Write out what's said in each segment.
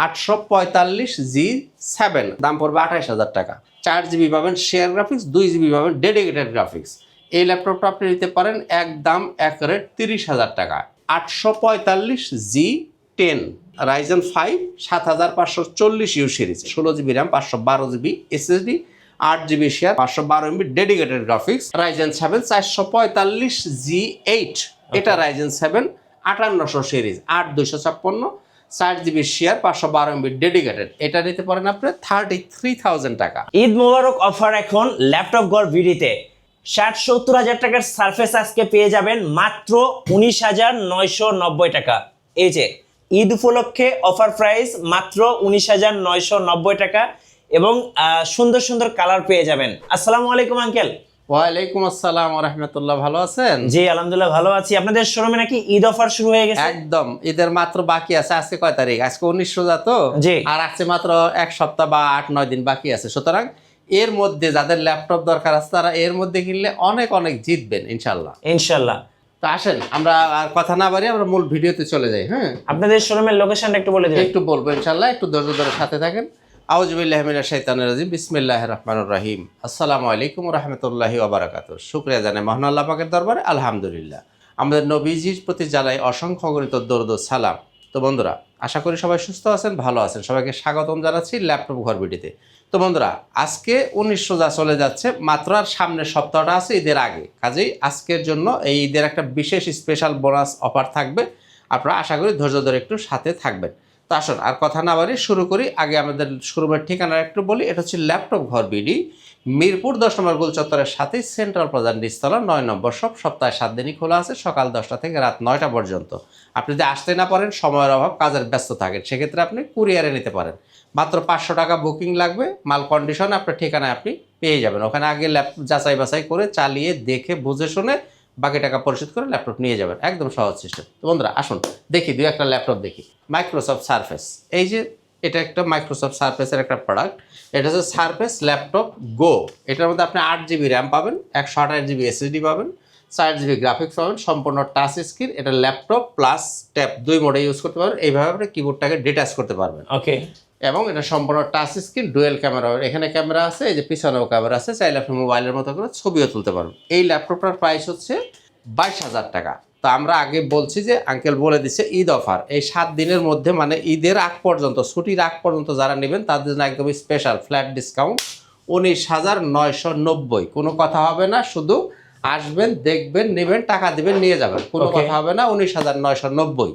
845G7, দাম পড়বে 28,000 টাকা। 4GB পাবেন শেয়ার গ্রাফিক্স, 2GB পাবেন ডেডিকেটেড গ্রাফিক্স। এই ল্যাপটপটা আপনি নিতে পারেন একদম এক রেট 30,000 টাকা। 845G10 Ryzen 5 7540U series, 16GB RAM, 512GB SSD, 8GB share, 512MB dedicated graphics. Ryzen 7 445G8, এটা Ryzen 7 5800 series, 8256, 4GB share, 512MB dedicated. এটা নিতে পারেন আপনি 33,000 টাকা। ঈদ মোবারক অফার এখন ল্যাপটপ গড় ভিডিতে 60-70 হাজার টাকার সারফেস আজকে পেয়ে যাবেন মাত্র 19,990 টাকা। এই যে ঈদ উপলক্ষে অফার প্রাইস মাত্র 19,990 টাকা এবং সুন্দর সুন্দর কালার পেয়ে যাবেন। আসসালামু আলাইকুম আঙ্কেল। ওয়ালাইকুম আসসালাম ওয়া রাহমাতুল্লাহ, ভালো আছেন? জি আলহামদুলিল্লাহ ভালো আছি। আপনাদের শোরুমে নাকি ঈদ অফার শুরু হয়ে গেছে? একদম, ঈদের মাত্র বাকি আছে। আজকে কয় তারিখ? আজকে 19 রোজা তো, জি। আর আছে মাত্র এক সপ্তাহ বা 8-9 দিন বাকি আছে। সুতরাং এর মধ্যে যাদের ল্যাপটপ দরকার আছে তারা এর মধ্যে কিনলে অনেক অনেক জিতবেন ইনশাল্লাহ। ইনশাল্লাহ। তো আসেন আমরা আর কথা না বাড়িয়ে আমরা মূল ভিডিওতে চলে যাই। হ্যাঁ, আপনাদের শোরুমের লোকেশনটা একটু বলে দিন। একটু বলবো ইনশাল্লাহ, একটু ধৈর্য ধরে সাথে থাকেন। আউযুবিল্লাহি মিনাশ শাইতানির রাজিম, বিসমিল্লাহির রহমানির রহিম। আসসালামু আলাইকুম ওয়া রাহমাতুল্লাহি ওয়া বারাকাতুহু। শুকরিয়া জানাই মহান আল্লাহ পাকের দরবারে, আলহামদুলিল্লাহ। আমাদের নবীজির প্রতি জানাই অসংখ্য অগণিত দরুদ ও সালাম। তো বন্ধুরা, আশা করি সবাই সুস্থ আছেন, ভালো আছেন। সবাইকে স্বাগতম জানাচ্ছি ল্যাপটপ ঘর ভিডিওতে। তো বন্ধুরা, আজকে 19 রোজা চলে যাচ্ছে, মাত্র আর সামনের সপ্তাহটা আছে ঈদের আগে। কাজেই আজকের জন্য এই ঈদের একটা বিশেষ স্পেশাল বোনাস অফার থাকবে। আপনারা আশা করি ধৈর্য ধরে একটু সাথে থাকবেন। তো আসুন আর কথা না বাড়িয়ে শুরু করি। আগে আমাদের শোরুমের ঠিকানা একটু বলি। এটা হচ্ছে ল্যাপটপ ঘর বিডি, মিরপুর 10 নম্বর গোল চত্বরের সাথেই সেন্ট্রাল প্লাজা নিচতলা, 9 নম্বর শপ। সপ্তাহে 7 দিনই খোলা আছে, সকাল 10টা থেকে রাত 9টা পর্যন্ত। আপনি যদি আসতে না পারেন, সময়ের অভাব, কাজের ব্যস্ত থাকেন, সেক্ষেত্রে আপনি কুরিয়ারে নিতে পারেন। মাত্র 500 টাকা বুকিং লাগবে। মাল কন্ডিশন আপনার ঠিকানায় আপনি পেয়ে যাবেন। ওখানে আগে ল্যাপটপ যাচাই বাছাই করে চালিয়ে দেখে বুঝে শুনে বাকি টাকা পরিশোধ করে ল্যাপটপ নিয়ে যাবেন। একদম সহজ সিস্টেম। তো বন্ধুরা আসুন দেখি দুই একটা ল্যাপটপ দেখি। মাইক্রোসফট সারফেস, এই যে এটা একটা মাইক্রোসফট সারফেসের একটা প্রোডাক্ট। এটা হচ্ছে সারফেস ল্যাপটপ গো। এটার মধ্যে আপনি 8GB র্যাম পাবেন, 128GB SSD পাবেন, 4GB গ্রাফিক্স পাবেন, সম্পূর্ণ টাচ স্ক্রিন। এটা ল্যাপটপ প্লাস ট্যাব দুই মোডে ইউজ করতে পারবেন। এইভাবে আপনি কিবোর্ডটাকে ডিটাচ করতে পারবেন। ওকে। এবং এটা সম্পূর্ণ টাচ স্ক্রিন, ডুয়েল ক্যামেরা। এখানে ক্যামেরা আছে, এই যে পিছনেও ক্যামেরা আছে। চাইলে আপনি মোবাইলের মতো করে ছবিও তুলতে পারবেন। এই ল্যাপটপটার প্রাইস হচ্ছে 22,000 টাকা। তো আমরা আগে বলছি যে আঙ্কেল বলে দিচ্ছে ঈদ অফার এই 7 দিনের মধ্যে, মানে ঈদের আগ পর্যন্ত, ছুটির আগ পর্যন্ত যারা নেবেন তাদের জন্য একদমই স্পেশাল ফ্ল্যাট ডিসকাউন্ট 19,990। কোনো কথা হবে না, শুধু আসবেন, দেখবেন, নেবেন, টাকা দিবেন, নিয়ে যাবেন। কোনো কথা হবে না। 19,990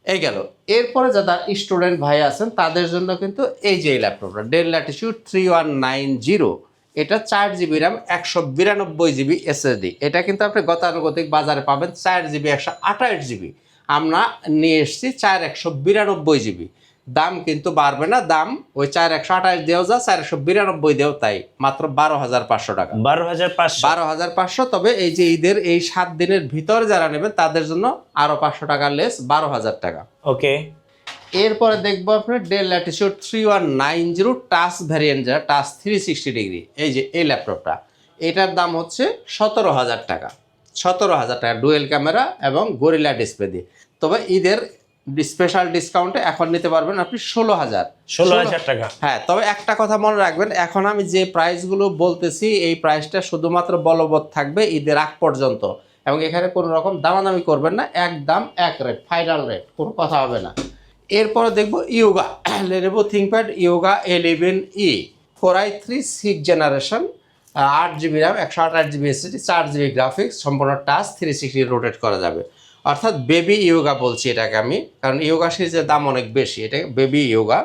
এই গেল। এরপরে যারা স্টুডেন্ট ভাই আছেন তাদের জন্য কিন্তু এই যে এই ল্যাপটপটা ডেল ল্যাটিটিউড 3190। এটা 4GB র্যাম, 192GB SSD। এটা কিন্তু আপনি গতানুগতিক বাজারে পাবেন 4GB 128GB। আমরা নিয়ে এসেছি 4192GB। দাম কিন্তু বাড়বে না, দাম ওই 4128 দিয়েও যা, 4192 দিয়েও তাই, মাত্র 12,500 টাকা। 12,500। তবে এই যে ঈদের এই 7 দিনের ভিতরে যারা নেবেন তাদের জন্য আরো 500 টাকা লেস, 12,000 টাকা। ওকে। এরপরে দেখবো আপনার ডেল ল্যাটিটিউড 3190 টাচ ভ্যারিয়েন্ট, যারা টাচ 360 ডিগ্রি। এই যে এই ল্যাপটপটা, এটার দাম হচ্ছে 17,000 টাকা। 17,000 টাকা ডুয়েল ক্যামেরা এবং গরিলা ডিসপ্লে দিয়ে। তবে ঈদের স্পেশাল ডিসকাউন্টে এখন নিতে পারবেন আপনি 16,000 টাকা। হ্যাঁ, তবে একটা কথা মনে রাখবেন, এখন আমি যে প্রাইসগুলো বলতেছি এই প্রাইসটা শুধুমাত্র বলবৎ থাকবে ঈদের আগ পর্যন্ত, এবং এখানে কোনো রকম দামাদামি করবেন না। একদম এক রেট, ফাইনাল রেট, কোনো কথা হবে না। এরপরে দেখবো yoga, Lenovo ThinkPad yoga 11E, Core i3 6th generation, 8GB RAM, 128GB SSD, 4GB graphics, সম্পূর্ণ টাচ, 360 রোটেট করা যাবে। অর্থাৎ বেবি ইয়োগা বলছি এটাকে আমি, কারণ ইয়োগা সিরিজের দাম অনেক বেশি। এটা বেবি ইয়োগা,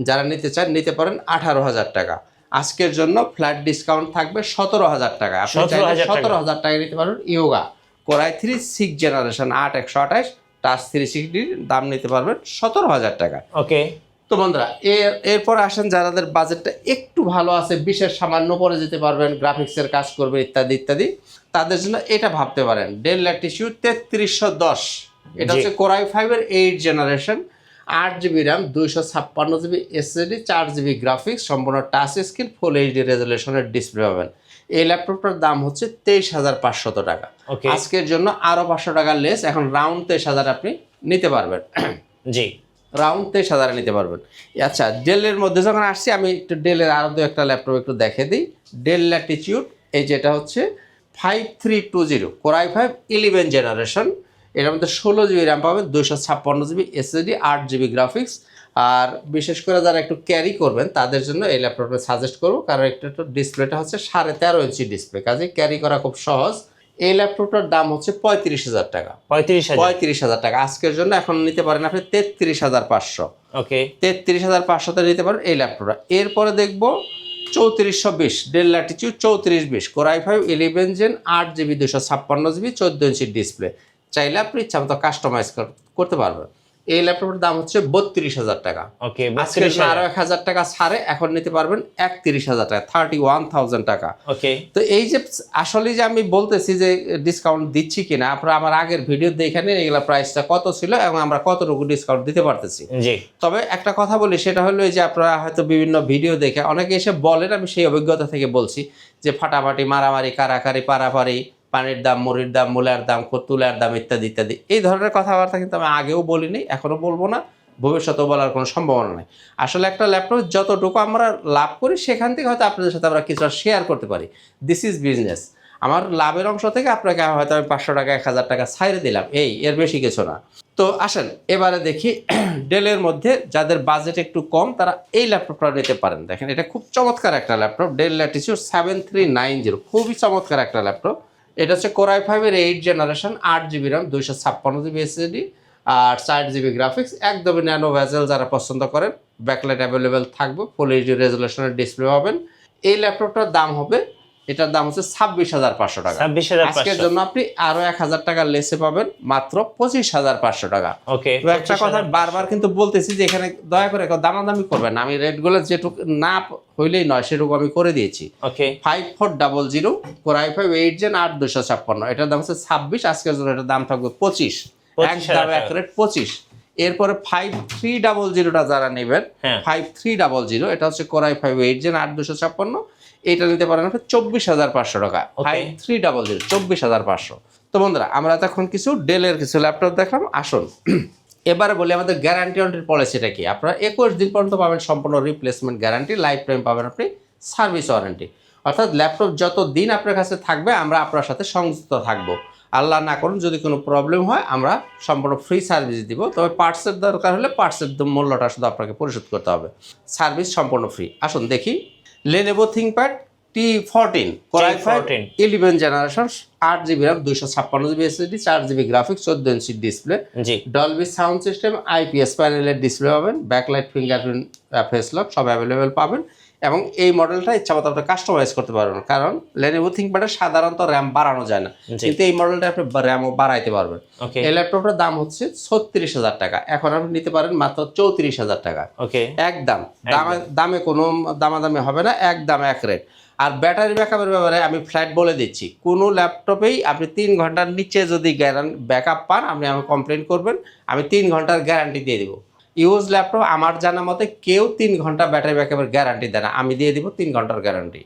যারা নিতে চান নিতে পারেন 18,000 টাকা। আজকের জন্য ফ্ল্যাট ডিসকাউন্ট থাকবে 17,000 টাকা। আপনি চাইলে 17,000 টাকা নিতে পারেন yoga Core i3 6th generation 8/128 touch 360, দাম নিতে পারবেন 17,000 টাকা। ওকে। তো বন্ধুরা, এরপর আসেন যাদের বাজেটটা একটু ভালো আছে, বিশেষ সামান্য পরে যেতে পারবেন, গ্রাফিক্সের কাজ করবে ইত্যাদি ইত্যাদি, তাদের জন্য এটা ভাবতে পারেন। Del Latitude 3310। এটা হচ্ছে Core i5 এর 8th generation, 8GB RAM, 256GB SSD, 4GB graphics, সম্পূর্ণ টাচ স্ক্রিন, ফুল HD রেজলিউশনের ডিসপ্লে পাবেন। এই ল্যাপটপটার দাম হচ্ছে 23,500 টাকা। আজকের জন্য আরো 500 টাকা লেস, এখন রাউন্ড 23,000 আপনি নিতে পারবেন। জি। রাউন্ড 23,000 নিতে পারবেন। আচ্ছা, ডেলের মধ্যে যখন আসছি আমি একটু ডেলের আরও দু একটা ল্যাপটপ একটু দেখে দিই। ডেল ল্যাটিটিউড, এই যেটা হচ্ছে 5320 Core i5 11 জেনারেশন। এটার মধ্যে 16 জিবি র্যাম পাবেন, 256 জিবি এসএসডি, 8 জিবি গ্রাফিক্স। আর বিশেষ করে যারা একটু ক্যারি করবেন তাদের জন্য এই ল্যাপটপটা সাজেস্ট করবো, কারণ একটা তো ডিসপ্লেটা হচ্ছে 13.5 ইঞ্চি ডিসপ্লে, কাজে ক্যারি করা খুব সহজ। এই ল্যাপটপটার দাম হচ্ছে 35,000 টাকা। 35,000 টাকা আজকের জন্য। এখন নিতে পারেন আপনি 33,500। ওকে, 33,500 নিতে পারেন এই ল্যাপটপটা। এরপরে দেখবো 3420 Dell Latitude 3420 Core i5 11 gen, 8 GB 256 GB, 14 inch display. চাইলে আপনি ইচ্ছা মতো কাস্টমাইজ করতে পারবেন। এই ল্যাপটপের দাম হচ্ছে 32,000 টাকা। ওকে, আজকে আরো 1,000 টাকা ছাড়ে এখন নিতে পারবেন 31,000 টাকা, 31,000 টাকা। ওকে, তো এই যে আসলে যে আমি বলতেছি যে ডিসকাউন্ট দিচ্ছি কিনা, আপনারা আমার আগের ভিডিও দেখে নিন এগুলা প্রাইসটা কত ছিল এবং আমরা কতটুকু ডিসকাউন্ট দিতে পারতেছি। জি। তবে একটা কথা বলি, সেটা হলো এই যে আপনারা হয়তো বিভিন্ন ভিডিও দেখে অনেকে এসে বলেন, আমি সেই অভিজ্ঞতা থেকে বলছি, যে ফাটাফাটি, মারামারি, কারাকারি, পারাপারি, পানির দাম, মুড়ির দাম, মূলার দাম, তুলার দাম ইত্যাদি ইত্যাদি, এই ধরনের কথাবার্তা কিন্তু আমি আগেও বলিনি, এখনও বলবো না, ভবিষ্যতেও বলার কোনো সম্ভাবনা নেই। আসলে একটা ল্যাপটপ যতটুকু আমরা লাভ করি সেখান থেকে হয়তো আপনাদের সাথে আমরা কিছু শেয়ার করতে পারি। This is business. আমার লাভের অংশ থেকে আপনাকে হয়তো আমি 500 টাকা 1,000 টাকা ছাইড়ে দিলাম, এর বেশি কিছু না। তো আসেন এবারে দেখি ডেলের মধ্যে যাদের বাজেট একটু কম তারা এই ল্যাপটপটা নিতে পারেন। দেখেন এটা খুব চমৎকার একটা ল্যাপটপ, ডেল ল্যাটিটিউড 7390, খুবই চমৎকার একটা ল্যাপটপ। এটা হচ্ছে Core i5 এর 8 generation, 8 GB RAM, 256 GB SSD, আর 4 জিবি গ্রাফিক্স। একদমই ন্যানো ভেজেল যারা পছন্দ করেন, ব্যাকলাইট অ্যাভেলেবেল থাকবে, ফুল এইচডি রেজুলেশনের ডিসপ্লে পাবেন। এই ল্যাপটপটার দাম হবে, এটার দাম হচ্ছে 26,500 টাকা। 26,500 আজকের জন্য আপনি আরো 1,000 টাকা লেসে পাবেন, মাত্র 25,500 টাকা। ওকে, তো একটা কথা বারবার কিন্তু বলতেছি যে এখানে দয়া করে দামাদামি করবেন না, আমি রেটগুলো যেটুকু না হইলেই নয় সেটুকু আমি করে দিয়েছি। ওকে, 5400 Core i5 8 জেন, 8 256, এটার দাম হচ্ছে 26, আজকের জন্য এটার দাম থাকবে 25, একদম এক রেট 25। এরপরে 5300টা যারা নেবেন, 5300, এটা হচ্ছে Core i5 8 জেন, 8 256, এটা নিতে পারেন আপনি 24,500 টাকা। 5300, 24,500। তো বন্ধুরা, আমরা তখন কিছু ডেলের কিছু ল্যাপটপ দেখলাম। আসুন এবারে বলি আমাদের গ্যারান্টি ওয়ারেন্টির পলিসিটা কি। আপনারা 21 দিন পর্যন্ত পাবেন সম্পূর্ণ রিপ্লেসমেন্ট গ্যারান্টি, লাইফ টাইম পাবেন আপনি সার্ভিস ওয়ারেন্টি। অর্থাৎ ল্যাপটপ যত দিন আপনার কাছে থাকবে আমরা আপনার সাথে সংযুক্ত থাকবো। আল্লাহ না করুন যদি কোনো প্রবলেম হয় আমরা সম্পূর্ণ ফ্রি সার্ভিস দিব, তবে পার্টসের দরকার হলে পার্টসের মূল্যটা শুধু আপনাকে পরিশোধ করতে হবে, সার্ভিস সম্পূর্ণ ফ্রি। আসুন দেখি Lenovo ThinkPad T14 Core i5 11 generation, 8 GB RAM, 256 GB SSD, 4 GB graphics, 14 inch display, Dolby sound system, IPS প্যানেলের ডিসপ্লে পাবেন, ব্যাকলাইট, ফিঙ্গারপ্রিন্ট, ফেস লক সব অ্যাভেলেবেল পাবেন। এবং এই মডেলটা ইচ্ছা মতো আপনি কাস্টমাইজ করতে পারবেন, কারণ Lenovo ThinkPad সাধারণত র্যাম বাড়ানো যায় না, কিন্তু এই মডেলটা আপনি র্যামও বাড়াইতে পারবেন। এই ল্যাপটপটার দাম হচ্ছে 36,000 টাকা, এখন আপনি নিতে পারেন মাত্র 34,000 টাকা। একদম দামে কোনো দামাদামি হবে না, একদম এক রেট। আর ব্যাটারি ব্যাকআপের ব্যাপারে আমি ফ্ল্যাট বলে দিচ্ছি, কোনো ল্যাপটপেই আপনি 3 ঘন্টার নিচে যদি ব্যাকআপ পান আপনি আমাকে কমপ্লেন করবেন, আমি 3 ঘন্টার গ্যারান্টি দিয়ে দিব। ইউজ ল্যাপটপ আমার জানা মতে কেউ 3 ঘন্টা ব্যাটারি ব্যাকআপের গ্যারান্টি দেয় না, আমি দিয়ে দিব 3 ঘন্টার গ্যারান্টি।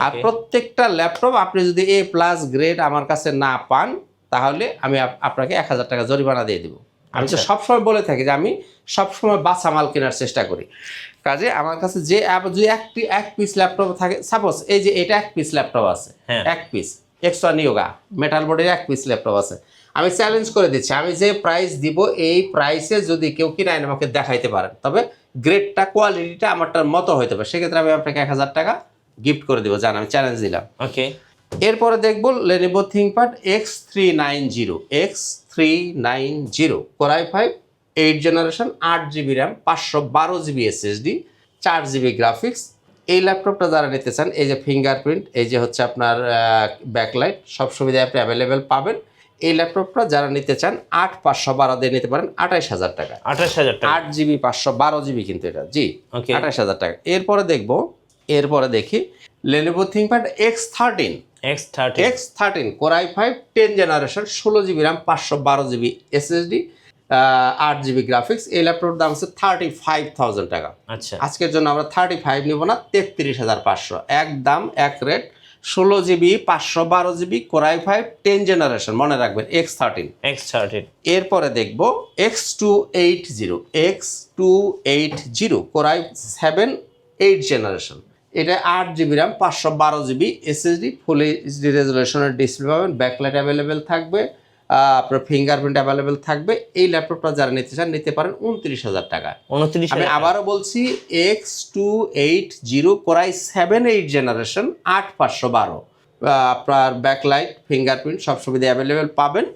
আর প্রত্যেকটা ল্যাপটপ আপনি যদি A+ গ্রেড আমার কাছে না পান তাহলে আমি আপনাকে 1,000 টাকা জরিমানা দিয়ে দিব। আমি তো সবসময় বলে থাকি যে আমি সবসময় বাছা মাল কেনার চেষ্টা করি, কাজে আমার কাছে যে যদি এক পিস ল্যাপটপ থাকে, সাপোজ এই যে এটা 1 পিস ল্যাপটপ আছে, 1 পিস এক্সট্রা নিয়োগা মেটাল বোর্ডের 1 পিস ল্যাপটপ আছে, আমি চ্যালেঞ্জ করে দিচ্ছি, আমি যে প্রাইস দিব এই প্রাইসে যদি কেউ কিনে আমাকে দেখাইতে পারেন, তবে গ্রেডটা কোয়ালিটিটা আমারটার মতো হইতে পারে, সেক্ষেত্রে আমি আপনাকে 1,000 টাকা গিফট করে দিব, জান আমি চ্যালেঞ্জ দিলাম। এরপরে দেখবো Lenovo ThinkPad X390 Core i5 8 generation, 8 GB RAM, 512 GB SSD, 4 GB graphics. এই ল্যাপটপটা যারা নিতে চান, এই যে ফিঙ্গারপ্রিন্ট, এই যে হচ্ছে আপনার ব্যাকলাইট, সব সুবিধা আপনি অ্যাভেলেবেল পাবেন। এই ল্যাপটপটা যারা নিতে চান 8/512 দিয়ে নিতে পারেন 28,000 টাকা। 8 জিবি 512 জিবি কিন্তু এটা, জি 28,000 টাকা। এরপরে দেখি Lenovo ThinkPad X13 Core i5 10 generation, 16 GB RAM, 512 GB SSD, 8 GB graphics. এই ল্যাপটপের দাম হচ্ছে 35,000 টাকা। আজকের জন্য আমরা 35 নিব না, 33,500, একদম এক rate. 16GB 512GB Core i5 10 generation, মনে রাখবেন X13। X13 এরপরে দেখব X280 Core i7 8 জেনারেশন। এটা 8GB RAM 512GB SSD, full HD রেজলিউশনের ডিসপ্লে পাবেন, ব্যাকলাইট অ্যাভেলেবেল থাকবে, আপনার ফিঙ্গারপ্রিন্ট অ্যাভেলেবেল থাকবে। এই ল্যাপটপটা যারা নিতে চান নিতে পারেন 29,000 টাকায়। 29,000 আমি আবারও বলছি X280 Core i7 8 জেনারেশন 8512, আপনার ব্যাকলাইট ফিঙ্গারপ্রিন্ট সব সুবিধা অ্যাভেলেবেল পাবেন,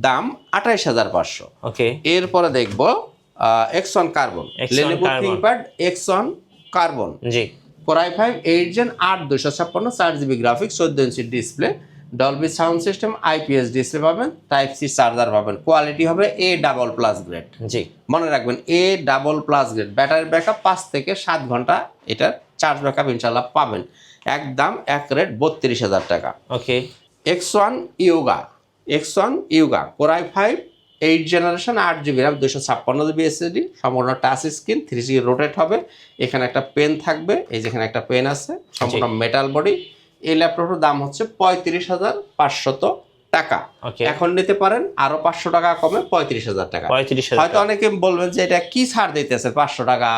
দাম 28,500। ওকে, এরপরে দেখব X1 carbon, Lenovo ThinkPad X1 কার্বন, জি, Core i5 8 Gen 8256 4GB graphics 14 inch display, Dolby sound system, IPS display পাবেন, টাইপ সি চার্জার পাবেন, কোয়ালিটি হবে A++ গ্রেড। জি, মনে রাখবেন A++ গ্রেড। ব্যাটারি ব্যাকআপ 5 থেকে 7 ঘন্টা, এটার চার্জ ব্যাকআপ ইনশাল্লাহ পাবেন। একদম এক রেট 32,000 টাকা। ওকে, X1 Yoga Core i5 8 generation 8GB RAM 256GB SSD, সম্পূর্ণ টাচ স্ক্রিন, 3D রোটেট হবে, এখানে একটা পেন থাকবে, এই যেখানে একটা পেন আছে, সম্পূর্ণ মেটাল বডি। এই ল্যাপটপের দাম হচ্ছে 35,500 টাকা। এখন নিতে পারেন আরো 500 টাকা কমে 35,000 টাকা। 35,000 হয়তো অনেকে বলবেন যে এটা কি ছাড় দিতেছে 500 টাকা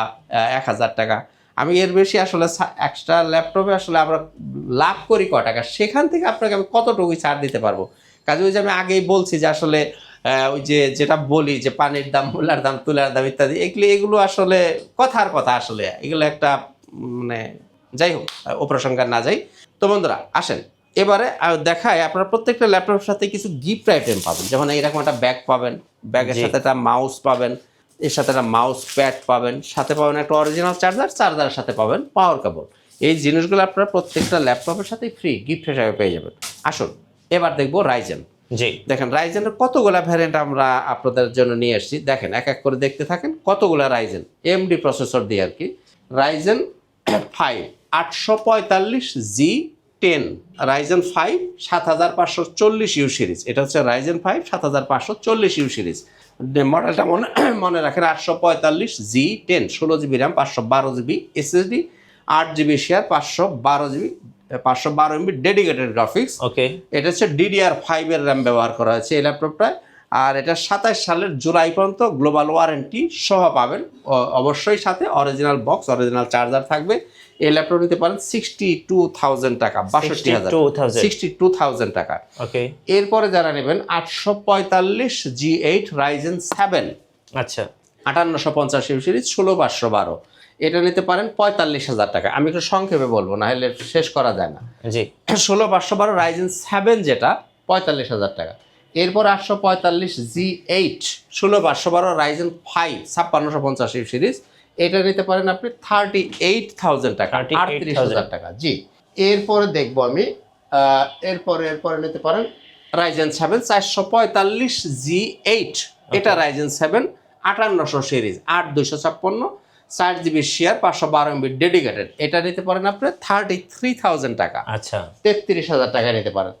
1,000 টাকা। আমি এর বেশি আসলে এক্সট্রা ল্যাপটপে আসলে আমরা লাভ করি ক টাকা, সেখান থেকে আপনাকে আমি কতটুকু ছাড় দিতে পারবো। কাজে ওই যে আমি আগেই বলছি যে আসলে ওই যে যেটা বলি যে পানির দাম, মূলার দাম, তুলার দাম ইত্যাদি, এগুলো আসলে কথার কথা, আসলে এগুলো একটা মানে যাই হোক ও প্রসঙ্গে না যাই। তো বন্ধুরা আসেন এবারে দেখায়, আপনারা প্রত্যেকটা ল্যাপটপের সাথে কিছু গিফট আইটেম পাবেন, যেমন এইরকম একটা ব্যাগ পাবেন, ব্যাগের সাথে একটা মাউস পাবেন, এর সাথে একটা মাউস প্যাড পাবেন, সাথে পাবেন একটা অরিজিনাল চার্জার, চার্জারের সাথে পাবেন পাওয়ার কেবল। এই জিনিসগুলো আপনারা প্রত্যেকটা ল্যাপটপের সাথেই ফ্রি গিফট হিসাবে পেয়ে যাবেন। আসুন এবার দেখবো রাইজেন। জি, দেখেন রাইজেনের কতগুলা ভ্যারিয়েন্ট আমরা আপনাদের জন্য নিয়ে এসেছি, দেখেন এক এক করে দেখতে থাকেন। কতগুলা রাইজেন এমডি প্রসেসর দিয়ে আর কি। Ryzen 5 845G10, Ryzen 5 7540U series, এটা হচ্ছে রাইজেন 5 7540U সিরিজ। মডেলটা মনে রাখেন 845G10, 16GB RAM 512GB SSD, 8GB share, 512MB dedicated graphics. Okay, এটা হচ্ছে DDR5 এর র্যাম ব্যবহার করা হয়েছে এই ল্যাপটপটায়। আর এটা 27 সালের জুলাই পর্যন্ত গ্লোবাল ওয়ারেন্টি সহ পাবেন, অবশ্যই সাথে অরিজিনাল বক্স, অরিজিনাল চার্জার থাকবে। এই ল্যাপটপ নিতে পারেন 62,000 টাকা, 62,000 টাকা। ওকে, এরপরে যারা নেবেন 845G8 রাইজেন 7, আচ্ছা, 5850 সিরিজ, 16512, এটা নিতে পারেন 45,000 টাকা। আমি একটু সংক্ষেপে বলবো, না হলে শেষ করা যায় না। জি, 16512 রাইজেন 7 যেটা 45,000 টাকা। এরপর 845G8 16512 রাইজেন 5 5650 সিরিজ, এটা নিতে পারেন আপনি 38,000 টাকা, 38,000 টাকা। জি, এরপরে দেখবো আমি এরপরে নিতে পারেন রাইজেন 7 445G8, এটা Ryzen 7 5800 series, 8256, 4GB share, 512MB dedicated, এটা নিতে পারেন আপনি 33,000 টাকা। আচ্ছা, 33,000 টাকা নিতে পারেন।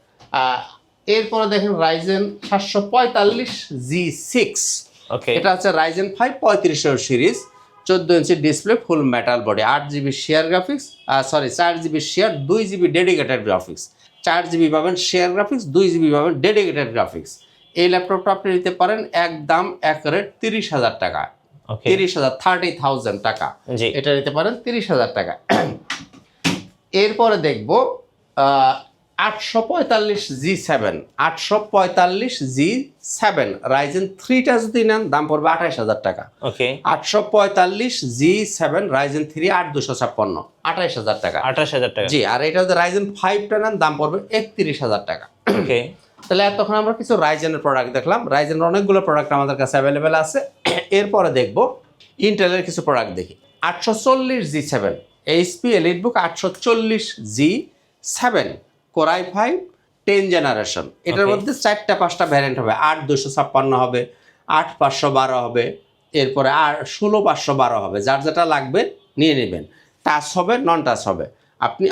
এরপরে দেখেন রাইজেন 745G6, ওকে, এটা হচ্ছে Ryzen 5 3500 series, 14 inch display, full metal body, 8GB share graphics, 4GB share, 2GB dedicated graphics, 4GB পাবেন শেয়ার গ্রাফিক্স, 2GB পাবেন ডেডিকেটেড গ্রাফিক্স। এই ল্যাপটপটা আপনি নিতে পারেন একদম এক রেট 30,000 টাকা, 30,000 টাকা। এটা নিতে পারেন 30,000 টাকা। এরপরে দেখব 845G7 রাইজেন 3টা যদি নেন দাম পড়বে 28,000 টাকা। ওকে, 845G7 রাইজেন 3 8256, 28,000 টাকা। 28,000 টাকা, জি। আর এটা যদি রাইজেন 5টা নেন দাম পড়বে 31,000 টাকা। ওকে, তাহলে এতক্ষণ আমরা কিছু রাইজেনের প্রোডাক্ট দেখলাম। রাইজেনের অনেকগুলো প্রোডাক্ট আমাদের কাছে অ্যাভেলেবেল আছে। এরপরে দেখব ইন্টেলের কিছু প্রোডাক্ট দেখি। 840G7 HP EliteBook 840G7 Core i5 10 generation, এটার মধ্যে 4টা-5টা ভ্যারিয়েন্ট হবে, 8256 হবে, 8512 হবে, এরপরে 16512 হবে। যার যেটা লাগবে নিয়ে নেবেন। টাচ হবে, নন টাচ হবে।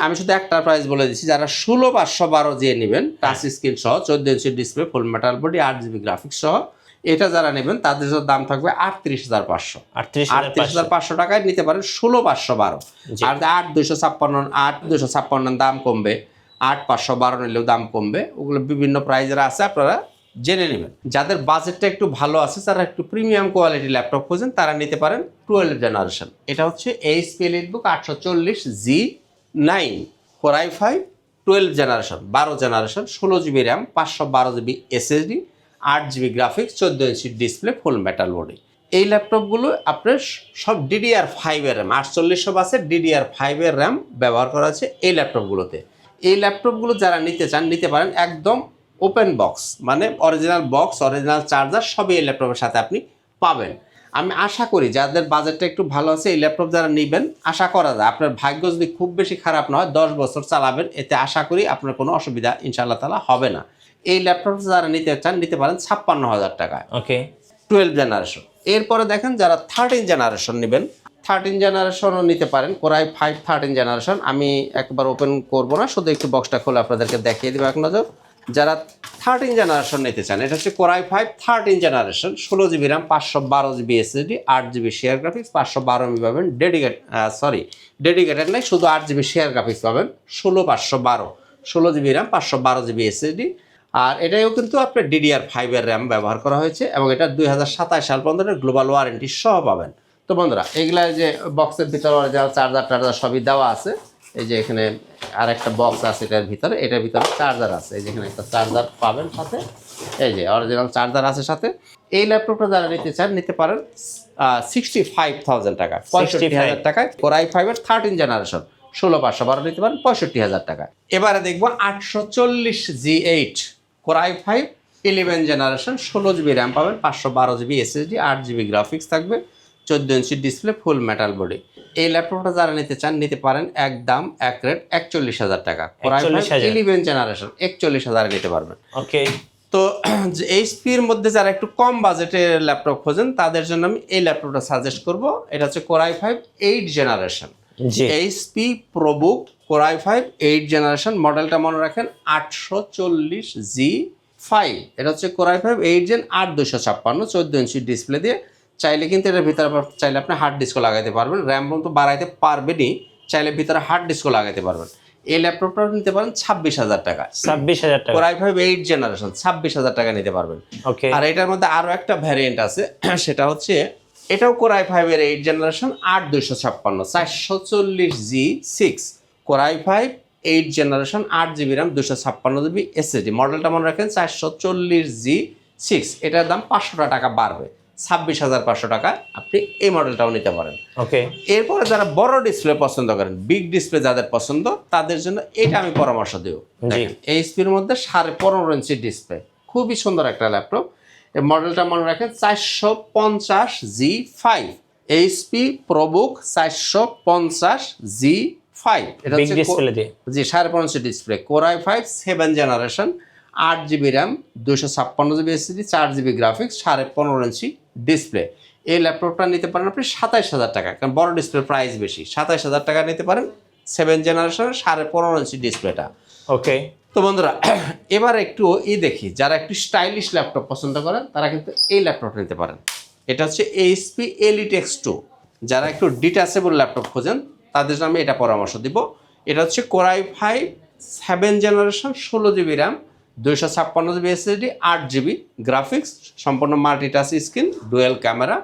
আমি শুধু একটা প্রাইস বলে দিচ্ছি, যারা 16512 দিয়ে নেবেন টাচ স্ক্রিন সহ, 14 inch display, full metal body, 8GB graphics সহ, এটা যারা নেবেন তাদের জন্য দাম থাকবে 38,500, 38,500 টাকায় নিতে পারেন 16512। আর 8256 দাম কমবে, 8512 নিলেও দাম কমবে, ওগুলো বিভিন্ন প্রাইজের আছে, আপনারা জেনে নেবেন। যাদের বাজেটটা একটু ভালো আছে, যারা একটু প্রিমিয়াম কোয়ালিটি ল্যাপটপ খোঁজেন, তারা নিতে পারেন 12 জেনারেশন। এটা হচ্ছে HP EliteBook 840G9 Core i5 12 generation, 12 generation, 16 GB RAM, 512 GB SSD, 8 GB graphics, 14 inch display, full metal body. এই ল্যাপটপগুলো আপনার সব DDR5 এর র্যাম, 4800 বাসের DDR5 এর র্যাম ব্যবহার করা আছে এই ল্যাপটপগুলোতে। এই ল্যাপটপগুলো যারা নিতে চান নিতে পারেন একদম ওপেন বক্স, মানে অরিজিনাল বক্স, অরিজিনাল চার্জার সবই এই ল্যাপটপের সাথে আপনি পাবেন। আমি আশা করি যাদের বাজেটটা একটু ভালো আছে, এই ল্যাপটপ যারা নেবেন, আশা করা যায় আপনার ভাগ্য যদি খুব বেশি খারাপ না হয় 10 বছর চালাবেন, এতে আশা করি আপনার কোনো অসুবিধা ইনশাআল্লাহ তাআলা হবে না। এই ল্যাপটপ যারা নিতে চান নিতে পারেন 56,000 টাকায়, ওকে 12 জেনারেশন। এরপরে দেখেন যারা 13 জেনারেশন নেবেন, 13 জেনারেশনও নিতে পারেন, Core i5 13 জেনারেশন। আমি একবার ওপেন করব না, শুধু একটু বক্সটা খুলে আপনাদেরকে দেখিয়ে দেবো এক নজর। যারা 13 জেনারেশন নিতে চান, এটা হচ্ছে Core i5 13 generation, 16 GB RAM, 512 GB SSD, 8 GB share graphics, 512 MB পাবেন। ডেডিকেটেড নাই, শুধু 8 জিবি শেয়ার গ্রাফিক্স পাবেন, 16 জিবি র্যাম, 512 জিবি এসএসডি। আর এটাও কিন্তু আপনার DDR5 এর র্যাম ব্যবহার করা হয়েছে, এবং এটা 2027 সাল পর্যন্ত গ্লোবাল ওয়ারেন্টি সহ পাবেন। তো বন্ধুরা, এগুলা যে বক্সের ভিতরে চার্জার টার্জার সবই দেওয়া আছে। এই যে এখানে আর একটা বক্স আছে এটার ভিতরে চার্জার আছে, এই যে এখানে একটা চার্জার পাবেন সাথে, এই যে অরিজিনাল চার্জার আছে সাথে। এই ল্যাপটপটা যারা নিতে চান নিতে পারেন 65,000 টাকা, 65,000 টাকায় Core i5 এর 13 জেনারেশন, 16,512 নিতে পারেন 65,000 টাকা। এবারে দেখবো 840G8 Core i5 11 generation, 16 GB RAM পাবেন, 512 জিবি এসএসডি, 8 জিবি গ্রাফিক্স থাকবে, 14 inch display, full metal body. এই ল্যাপটপটা যারা নিতে চান নিতে পারেন একদম এক রেট 41,000 টাকা, Core i5 11 জেনারেশন 41,000 নিতে পারবেন। ওকে, তো এইচপির মধ্যে যারা একটু কম বাজেটের ল্যাপটপ খোঁজেন তাদের জন্য আমি এই ল্যাপটপটা সাজেস্ট করব। এটা হচ্ছে Core i5 8 generation, HP ProBook Core i5 8 generation, মডেলটা মনে রাখেন 840G5। এটা হচ্ছে Core i5 8 gen, 8256, 14 inch display দিয়ে। চাইলে কিন্তু এটার ভিতরে চাইলে আপনি হার্ড ডিস্কও লাগাইতে পারবেন, র্যাম রোম তো বাড়াইতে পারবেনই, চাইলে ভিতরে হার্ড ডিস্কও লাগাইতে পারবেন। এই ল্যাপটপটা নিতে পারেন 26,000 টাকা, 26,000 টাকা, Core i5 8 জেনারেশন 26,000 টাকা নিতে পারবেন। ওকে, আর এটার মধ্যে আরো একটা ভ্যারিয়েন্ট আছে, সেটা হচ্ছে এটাও Core i5 এর 8 generation, 8256, 440G6 Core i5 8 generation, 8 GB RAM, 256 GB SSD. মডেলটা মনে রাখেন 440G6। এটার দাম 500 টাকা বাড়বে, 26,500 টাকা আপনি এই মডেলটাও নিতে পারেন। ওকে, এরপরে যারা বড় ডিসপ্লে পছন্দ করেন, বিগ ডিসপ্লে যাদের পছন্দ, তাদের জন্য এটা আমি পরামর্শ দেব। দেখেন এইচপির মধ্যে 15.5 ইঞ্চি ডিসপ্লে, খুবই সুন্দর একটা ল্যাপটপ। এই মডেলটা মনে রাখেন 450G5, এইচপি প্রোবুক 450G5। এটা বিগ ডিসপ্লে দিয়ে, জি 15.5 inch display, Core i5 7 generation, 8 GB RAM, 256 GB SSD, 4 GB graphics, 15.5 inch display. এই ল্যাপটপটা নিতে পারেন আপনি 27,000 টাকা, কারণ বড় ডিসপ্লে প্রাইস বেশি। 27,000 টাকা নিতে পারেন 7 জেনারেশনের 15.5 ইঞ্চি ডিসপ্লেটা। ওকে, তো বন্ধুরা, এবার একটু দেখি যারা একটু স্টাইলিশ ল্যাপটপ পছন্দ করেন তারা কিন্তু এই ল্যাপটপটা নিতে পারেন। এটা হচ্ছে এইচপি Elite X2। যারা একটু ডিটাচেবল ল্যাপটপ খোঁজেন তাদের জন্য আমি এটা পরামর্শ দিব। এটা হচ্ছে Core i5 7 generation, 16 GB RAM, 256 GB SSD, 8 GB graphics, সম্পূর্ণ মাল্টিটাচ স্ক্রিন, ডুয়েল ক্যামেরা।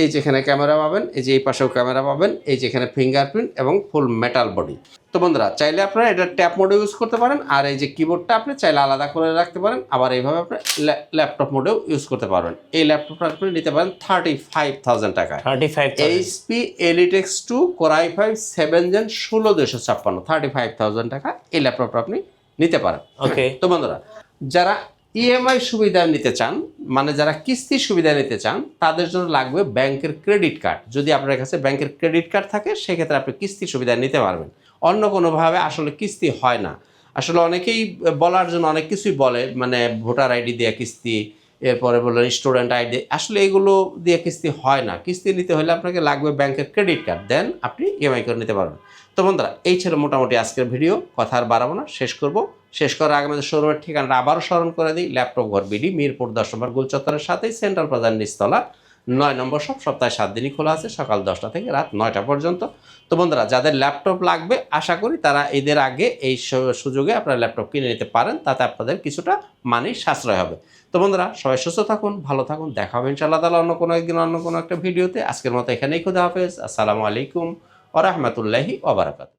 এই যেখানে ক্যামেরা পাবেন, এই যে এই পাশেও ক্যামেরা পাবেন, এই যেখানে ফিঙ্গারপ্রিন্ট এবং ফুল মেটাল বডি। তো বন্ধুরা, চাইলে আপনারা এটা ট্যাপ মোডে ইউজ করতে পারেন, আর এই যে কিবোর্ডটা আপনি চাইলে আলাদা করে রাখতে পারেন, আবার এইভাবে আপনি ল্যাপটপ মোডেও ইউজ করতে পারবেন। এই ল্যাপটপটা আপনি নিতে পারেন 35,000 টাকায়, 35,000, HP Elite X2 Core i5 7 gen, 16,256, 35,000 টাকা এই ল্যাপটপটা আপনি নিতে পারেন। ওকে, তো বন্ধুরা, যারা ইএমআই সুবিধা নিতে চান, মানে যারা কিস্তির সুবিধা নিতে চান, তাদের জন্য লাগবে ব্যাংকের ক্রেডিট কার্ড। যদি আপনার কাছে ব্যাংকের ক্রেডিট কার্ড থাকে সেক্ষেত্রে আপনি কিস্তির সুবিধা নিতে পারবেন। অন্য কোনোভাবে আসলে কিস্তি হয় না। আসলে অনেকেই বলার জন্য অনেক কিছুই বলে, মানে ভোটার আইডি দিয়ে কিস্তি, এরপরে বললেন স্টুডেন্ট আইডি, আসলে এগুলো দিয়ে কিস্তি হয় না। কিস্তি নিতে হলে আপনাকে লাগবে ব্যাংকের ক্রেডিট কার্ড, দেন আপনি ইএমআই করে নিতে পারবেন। তো বন্ধুরা, এই ছিল মোটামুটি আজকের ভিডিও। কথা আর বাড়াবো না, শেষ করার আগে আমাদের শোরুমের ঠিকানাটা আবারও স্মরণ করে দিই। ল্যাপটপ ঘর বিডি, মিরপুর 10 নম্বর গোল চত্বরের সাথেই সেন্ট্রাল প্লাজার নিচতলা, 9 নম্বর শপ সপ্তাহে 7 দিনই খোলা আছে, সকাল 10টা থেকে রাত 9টা পর্যন্ত। তো বন্ধুরা, যাদের ল্যাপটপ লাগবে আশা করি তারা ঈদের আগে এই সুযোগে আপনারা ল্যাপটপ কিনে নিতে পারেন, তাতে আপনাদের কিছুটা মানি সাশ্রয় হবে। তো বন্ধুরা, সবাই সুস্থ থাকুন, ভালো থাকুন, দেখা হবে ইনশাআল্লাহ তাআলা অন্য কোনো একদিন অন্য কোনো একটা ভিডিওতে। আজকের মতো এখানেই, খুদা হাফেজ, আসসালামু আলাইকুম ওয়া রাহমাতুল্লাহি ওয়া বারাকাতুহু।